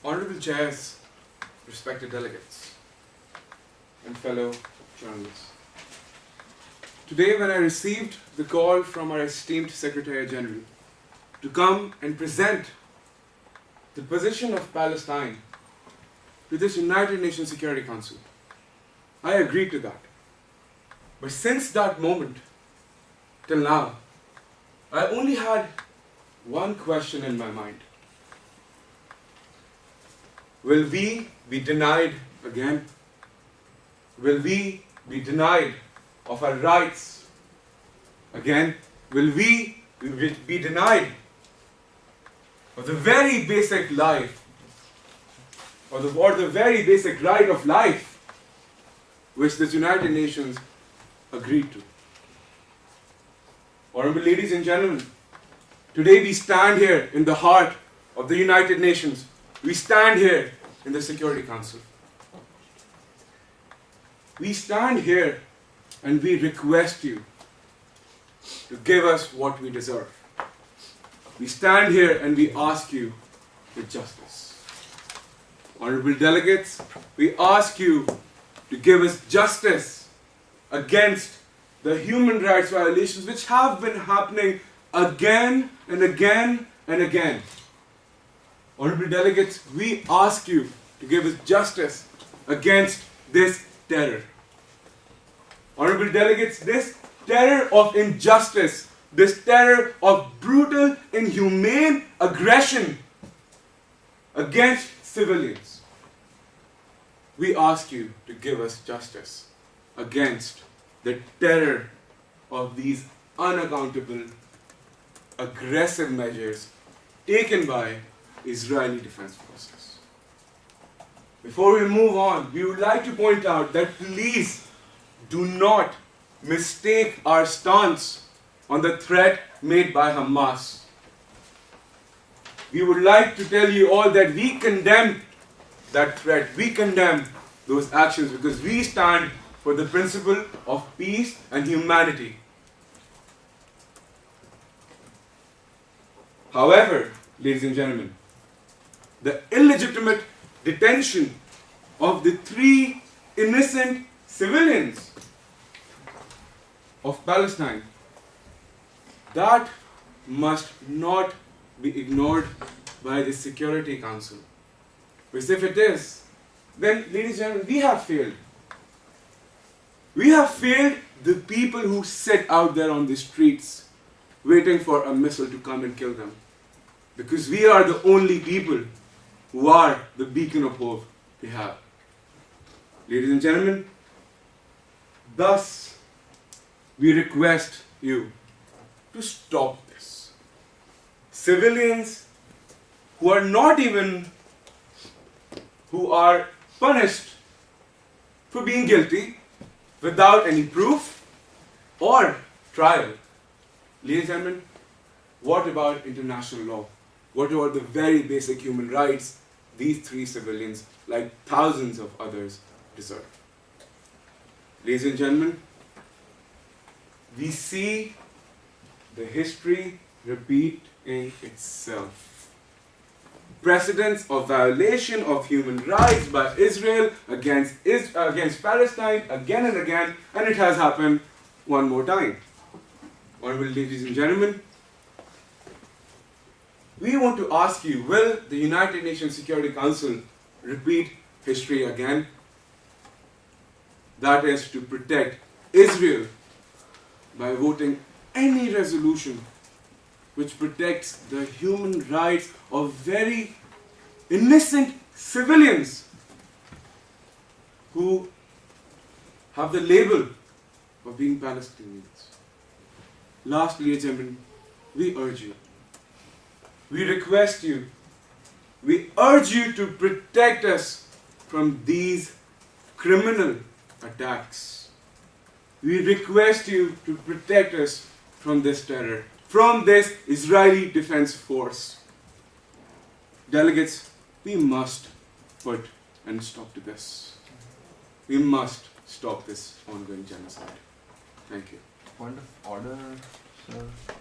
Honorable chairs, respected delegates, and fellow journalists. Today, when I received the call from our esteemed Secretary General to come and present the position of Palestine to this United Nations Security Council, I agreed to that. But since that moment till now, I only had one question in my mind. Will we be denied again? Will we be denied of our rights again? Will we be denied of the very basic life, or the very basic right of life which the United Nations agreed to? Honorable ladies and gentlemen, today we stand here in the heart of the United Nations. We stand here in the Security Council. We stand here and we request you to give us what we deserve. We stand here and we ask you for justice. Honorable delegates, we ask you to give us justice against the human rights violations which have been happening again and again and again. Honorable delegates, we ask you to give us justice against this terror. Honorable delegates, this terror of injustice, this terror of brutal, inhumane aggression against civilians, we ask you to give us justice against the terror of these unaccountable, aggressive measures taken by Israeli Defense Forces. Before we move on, we would like to point out that please do not mistake our stance on the threat made by Hamas. We would like to tell you all that we condemn that threat, we condemn those actions because we stand for the principle of peace and humanity. However, ladies and gentlemen, the illegitimate detention of the 3 innocent civilians of Palestine, that must not be ignored by the Security Council. Because if it is, then, ladies and gentlemen, we have failed. We have failed the people who sit out there on the streets waiting for a missile to come and kill them. Because we are the only people who are the beacon of hope we have. Ladies and gentlemen, thus we request you to stop this. Civilians who are punished for being guilty without any proof or trial. Ladies and gentlemen, what about international law? What about the very basic human rights these 3 civilians, like thousands of others, deserve? Ladies and gentlemen, we see the history repeating itself. Precedents of violation of human rights by Israel against Palestine again and again, and it has happened one more time. Honorable ladies and gentlemen, we want to ask you, will the United Nations Security Council repeat history again? That is to protect Israel by voting any resolution which protects the human rights of very innocent civilians who have the label of being Palestinians. Lastly, ladies and gentlemen, we urge you, we request you, we urge you to protect us from these criminal attacks. We request you to protect us from this terror, from this Israeli Defense Force. Delegates, we must put a stop to this. We must stop this ongoing genocide. Thank you. Point of order, sir.